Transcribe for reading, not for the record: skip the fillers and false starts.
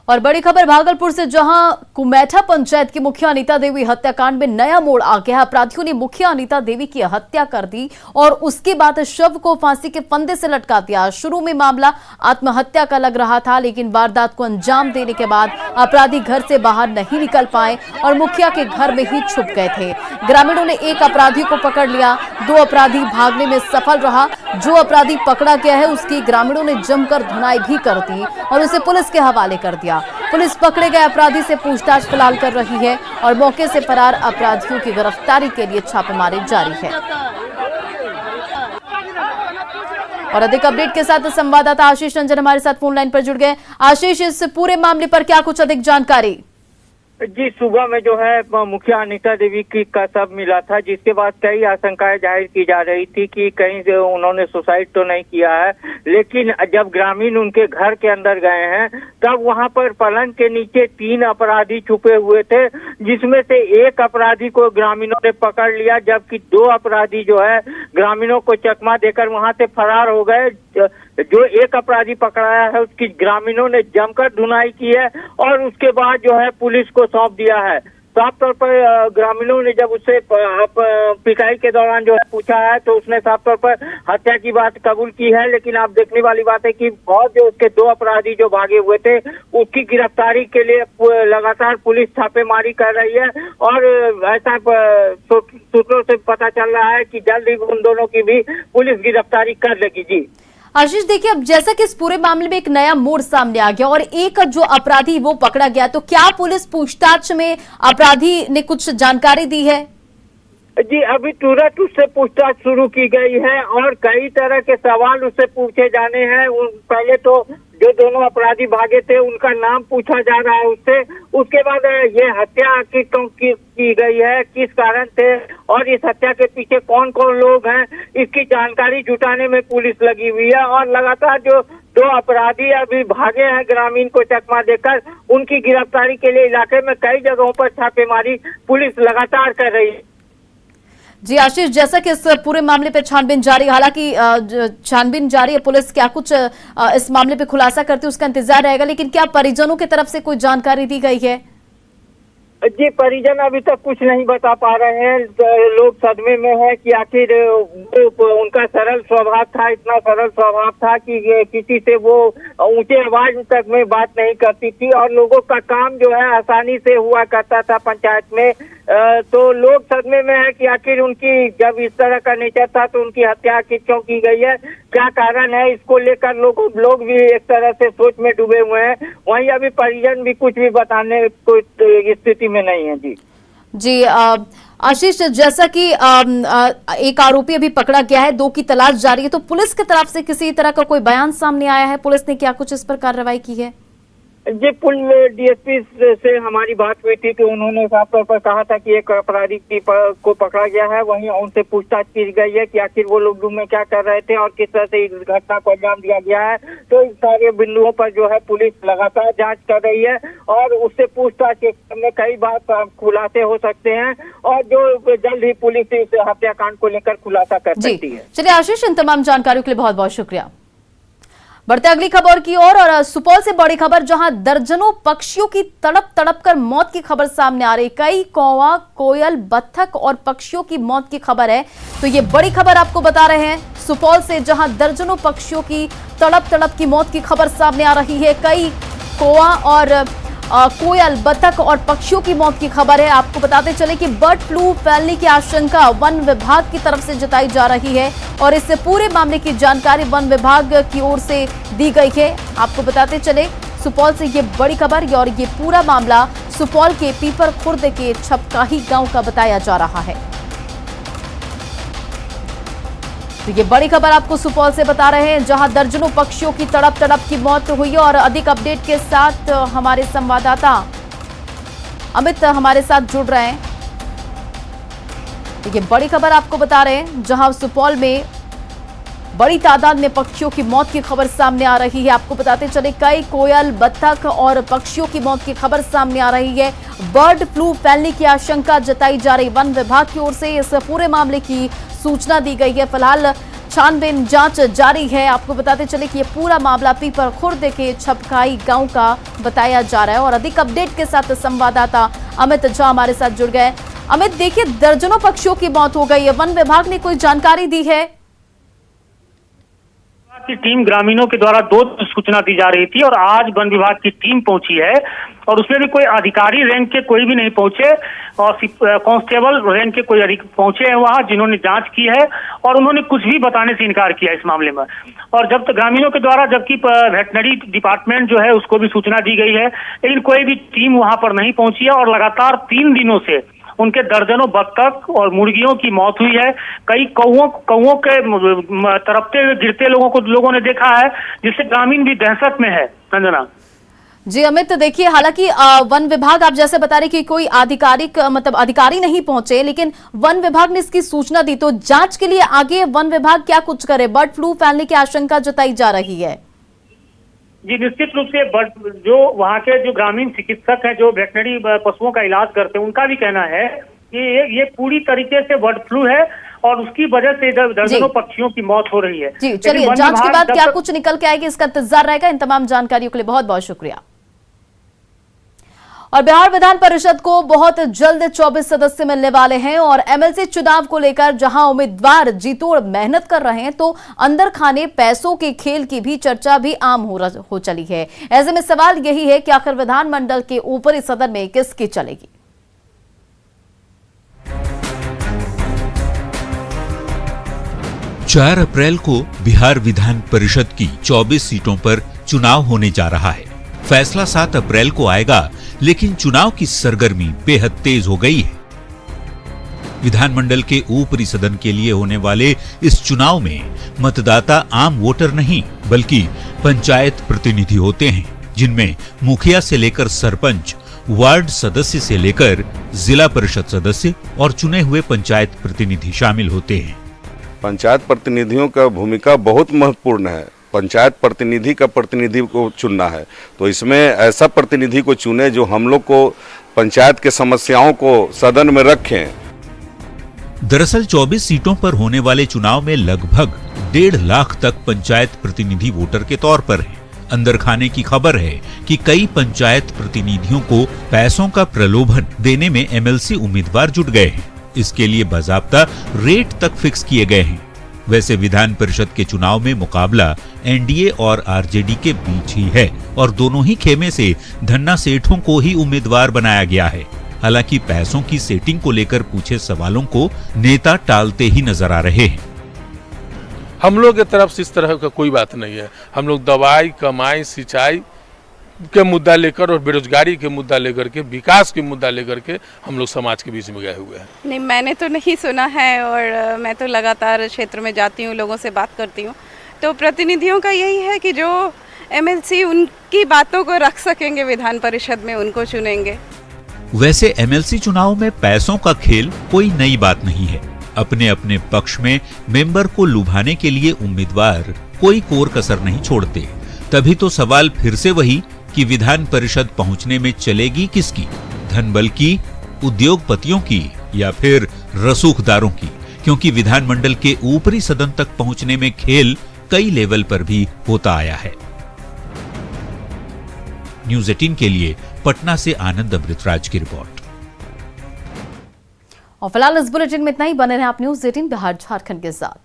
और बड़ी खबर भागलपुर से, जहां कुमैठा पंचायत की मुखिया अनीता देवी हत्याकांड में नया मोड़ आ गया। अपराधियों ने मुखिया अनीता देवी की हत्या कर दी और उसके बाद शव को फांसी के फंदे से लटका दिया। शुरू में मामला आत्महत्या का लग रहा था, लेकिन वारदात को अंजाम देने के बाद अपराधी घर से बाहर नहीं निकल पाए और मुखिया के घर में ही छुप गए थे। ग्रामीणों ने एक अपराधी को पकड़ लिया, 2 अपराधी भागने में सफल रहा। जो अपराधी पकड़ा गया है उसकी ग्रामीणों ने जमकर धुनाई भी कर दी और उसे पुलिस के हवाले कर दिया। पुलिस पकड़े गए अपराधी से पूछताछ फिलहाल कर रही है और मौके से फरार अपराधियों की गिरफ्तारी के लिए छापेमारी जारी है। और अधिक अपडेट के साथ संवाददाता आशीष रंजन हमारे साथ फोन लाइन पर जुड़ गए। आशीष, इस पूरे मामले पर क्या कुछ अधिक जानकारी? जी, सुबह में जो है मुखिया अनीता देवी का शव मिला था, जिसके बाद कई आशंकाएं जाहिर की जा रही थी कि कहीं से उन्होंने सुसाइड तो नहीं किया है। लेकिन जब ग्रामीण उनके घर के अंदर गए हैं तब वहां पर पलंग के नीचे 3 अपराधी छुपे हुए थे, जिसमें से एक अपराधी को ग्रामीणों ने पकड़ लिया, जबकि 2 अपराधी जो है ग्रामीणों को चकमा देकर वहां से फरार हो गए। जो एक अपराधी पकड़ाया है उसकी ग्रामीणों ने जमकर धुनाई की है और उसके बाद जो है पुलिस को सौंप दिया है। साफ तौर पर ग्रामीणों ने जब उससे पिटाई के दौरान जो है पूछा है तो उसने साफ तौर पर हत्या की बात कबूल की है। लेकिन आप देखने वाली बात है कि और जो उसके 2 अपराधी जो भागे हुए थे उसकी गिरफ्तारी के लिए लगातार पुलिस छापेमारी कर रही है और ऐसा सूत्रों से पता चल रहा है कि जल्द ही उन दोनों की भी पुलिस गिरफ्तारी कर लेगी। जी आशीष, देखिए, अब जैसा कि इस पूरे मामले में एक नया मोड़ सामने आ गया और एक जो अपराधी वो पकड़ा गया, तो क्या पुलिस पूछताछ में अपराधी ने कुछ जानकारी दी है? जी, अभी तुरंत उससे पूछताछ शुरू की गई है और कई तरह के सवाल उससे पूछे जाने हैं। पहले तो जो दोनों अपराधी भागे थे उनका नाम पूछा जा रहा है उससे। उसके बाद ये हत्या की गई है, किस कारण थे और इस हत्या के पीछे कौन कौन लोग हैं, इसकी जानकारी जुटाने में पुलिस लगी हुई है। और लगातार जो 2 अपराधी अभी भागे हैं ग्रामीण को चकमा देकर, उनकी गिरफ्तारी के लिए इलाके में कई जगहों पर छापेमारी पुलिस लगातार कर रही है। जी आशीष, जैसा कि इस पूरे मामले पे छानबीन जारी, हालांकि छानबीन जारी है, पुलिस क्या कुछ इस मामले पे खुलासा करती है उसका इंतजार रहेगा, लेकिन क्या परिजनों की तरफ से कोई जानकारी दी गई है? जी, परिजन अभी तक कुछ नहीं बता पा रहे हैं। लोग सदमे में है कि आखिर उनका सरल स्वभाव था, इतना सरल स्वभाव था कि किसी से वो ऊंचे आवाज तक में बात नहीं करती थी और लोगों का काम जो है आसानी से हुआ करता था पंचायत में। तो लोग सदमे में है कि आखिर उनकी जब इस तरह का नेचर था तो उनकी हत्या क्यों की गई है, क्या कारण है, इसको लेकर लोग भी एक तरह से सोच में डूबे हुए हैं। वहीं अभी परिजन भी कुछ भी बताने को स्थिति में नहीं है। जी आशीष, जैसा कि एक आरोपी अभी पकड़ा गया है, 2 की तलाश जारी है, तो पुलिस की तरफ से किसी तरह का कोई बयान सामने आया है? पुलिस ने क्या कुछ इस पर कार्रवाई की है? जी, डीएसपी से हमारी बात हुई थी तो उन्होंने साफ तौर पर कहा था कि एक अपराधी को पकड़ा गया है। वहीं उनसे पूछताछ की गई है कि आखिर वो लोग रूम में क्या कर रहे थे और किस तरह से इस घटना को अंजाम दिया गया है। तो इस सारे बिंदुओं पर जो है पुलिस लगातार जांच कर रही है और उससे पूछताछ के क्रम में कई बार खुलासे हो सकते हैं और जो जल्द ही पुलिस इस हत्याकांड को लेकर खुलासा कर सकती है। चलिए आशीष, इन तमाम जानकारियों के लिए बहुत बहुत शुक्रिया। बढ़ते अगली खबर की ओर और सुपौल से बड़ी खबर, जहां दर्जनों पक्षियों की तड़प कर मौत की खबर सामने आ रही। कई कौवा, कोयल, बत्तख और पक्षियों की मौत की खबर है। तो ये बड़ी खबर आपको बता रहे हैं सुपौल से, जहां दर्जनों पक्षियों की तड़प की मौत की खबर सामने आ रही है। कई कौवा और कोयल, बत्तख और पक्षियों की मौत की खबर है। आपको बताते चले कि बर्ड फ्लू फैलने की आशंका वन विभाग की तरफ से जताई जा रही है और इस पूरे मामले की जानकारी वन विभाग की ओर से दी गई है। आपको बताते चले सुपौल से ये बड़ी खबर और ये पूरा मामला सुपौल के पीपर खुर्द के छपकाही गांव का बताया जा रहा है। तो ये बड़ी खबर आपको सुपौल से बता रहे हैं, जहां दर्जनों पक्षियों की तड़प की मौत हुई और अधिक अपडेट के साथ हमारे संवाददाता अमित हमारे साथ जुड़ रहे हैं। तो ये बड़ी खबर आपको बता रहे हैं, जहां सुपौल में बड़ी तादाद में पक्षियों की मौत की खबर सामने आ रही है। आपको बताते चले कई कोयल, बत्तख और पक्षियों की मौत की खबर सामने आ रही है। बर्ड फ्लू फैलने की आशंका जताई जा रही। वन विभाग की ओर से इस पूरे मामले की सूचना दी गई है। फिलहाल छानबीन जांच जारी है। आपको बताते चले कि ये पूरा मामला पीपर खुर्द के छपकाई गांव का बताया जा रहा है और अधिक अपडेट के साथ संवाददाता अमित झा हमारे साथ जुड़ गए। अमित, देखिए दर्जनों पक्षियों की मौत हो गई है, वन विभाग ने कोई जानकारी दी है? की टीम ग्रामीणों के द्वारा 2 सूचना दी जा रही थी और आज वन विभाग की टीम पहुंची है और उसमें भी कोई अधिकारी रैंक के कोई भी नहीं पहुंचे और कांस्टेबल रैंक के कोई अधिकारी पहुंचे हैं वहां, जिन्होंने जांच की है और उन्होंने कुछ भी बताने से इनकार किया इस मामले में। और जब तक ग्रामीणों के द्वारा, जबकि वेटनरी डिपार्टमेंट जो है उसको भी सूचना दी गई है, लेकिन कोई भी टीम वहां पर नहीं पहुंची है और लगातार 3 दिनों से उनके दर्जनों बत्तख और मुर्गियों की मौत हुई है। कई कौओं के तड़पते हुए गिरते लोगों ने देखा है, जिससे ग्रामीण भी दहशत में है। संजना जी अमित, देखिए हालांकि वन विभाग आप जैसे बता रहे कि कोई आधिकारिक अधिकारी नहीं पहुंचे, लेकिन वन विभाग ने इसकी सूचना दी, तो जांच के लिए आगे वन विभाग क्या कुछ करे? बर्ड फ्लू फैलने की आशंका जताई जा रही है। जी निश्चित रूप से जो वहाँ के जो ग्रामीण चिकित्सक हैं, जो वेटनरी पशुओं का इलाज करते हैं, उनका भी कहना है कि ये पूरी तरीके से बर्ड फ्लू है और उसकी वजह से दर्जनों पक्षियों की मौत हो रही है। जी चलिए, जांच के बाद क्या कुछ निकल के आएगी इसका इंतजार रहेगा। इन तमाम जानकारियों के लिए बहुत बहुत शुक्रिया। और बिहार विधान परिषद को बहुत जल्द 24 सदस्य मिलने वाले हैं और एमएलसी चुनाव को लेकर जहां उम्मीदवार जीतोड़ मेहनत कर रहे हैं, तो अंदर खाने पैसों के खेल की भी चर्चा भी आम हो चली है। ऐसे में सवाल यही है कि आखिर विधानमंडल के ऊपरी सदन में किसकी चलेगी? 4 अप्रैल को बिहार विधान परिषद की 24 सीटों पर चुनाव होने जा रहा है। फैसला 7 अप्रैल को आएगा, लेकिन चुनाव की सरगर्मी बेहद तेज हो गई है। विधानमंडल के ऊपरी सदन के लिए होने वाले इस चुनाव में मतदाता आम वोटर नहीं बल्कि पंचायत प्रतिनिधि होते हैं, जिनमें मुखिया से लेकर सरपंच, वार्ड सदस्य से लेकर जिला परिषद सदस्य और चुने हुए पंचायत प्रतिनिधि शामिल होते हैं। पंचायत प्रतिनिधियों का भूमिका बहुत महत्वपूर्ण है। पंचायत प्रतिनिधि का प्रतिनिधि को चुनना है, तो इसमें ऐसा प्रतिनिधि को चुने जो हम लोग को पंचायत के समस्याओं को सदन में रखें। दरअसल 24 सीटों पर होने वाले चुनाव में लगभग 1.5 लाख तक पंचायत प्रतिनिधि वोटर के तौर पर हैं। अंदर खाने की खबर है कि कई पंचायत प्रतिनिधियों को पैसों का प्रलोभन देने में एमएलसी उम्मीदवार जुट गए हैं। इसके लिए बाकायदा रेट तक फिक्स किए गए हैं। वैसे विधान परिषद के चुनाव में मुकाबला एनडीए और आरजेडी के बीच ही है और दोनों ही खेमे से धन्ना सेठों को ही उम्मीदवार बनाया गया है। हालांकि पैसों की सेटिंग को लेकर पूछे सवालों को नेता टालते ही नजर आ रहे हैं। हम लोग की तरफ से इस तरह का कोई बात नहीं है। हम लोग दवाई, कमाई, सिंचाई के मुद्दा लेकर और बेरोजगारी के मुद्दा लेकर के, विकास के मुद्दा लेकर के हम लोग समाज के बीच में गए हुए हैं। नहीं, मैंने तो नहीं सुना है और मैं तो लगातार क्षेत्र में जाती हूँ, लोगों से बात करती हूँ, तो प्रतिनिधियों का यही है कि जो एमएलसी उनकी बातों को रख सकेंगे विधान परिषद में, उनको चुनेंगे। वैसे एमएलसी चुनाव में पैसों का खेल कोई नई बात नहीं है। अपने अपने पक्ष में मेंबर को लुभाने के लिए उम्मीदवार कोई कोर कसर नहीं छोड़ते। तभी तो सवाल फिर से वही कि विधान परिषद पहुंचने में चलेगी किसकी? धनबल की, उद्योगपतियों की या फिर रसूखदारों की? क्योंकि विधानमंडल के ऊपरी सदन तक पहुंचने में खेल कई लेवल पर भी होता आया है। न्यूज़ 18 के लिए पटना से आनंद अमृतराज की रिपोर्ट। और फिलहाल इस बुलेटिन में इतना ही। बने रहे आप न्यूज़ 18 बिहार झारखंड के साथ।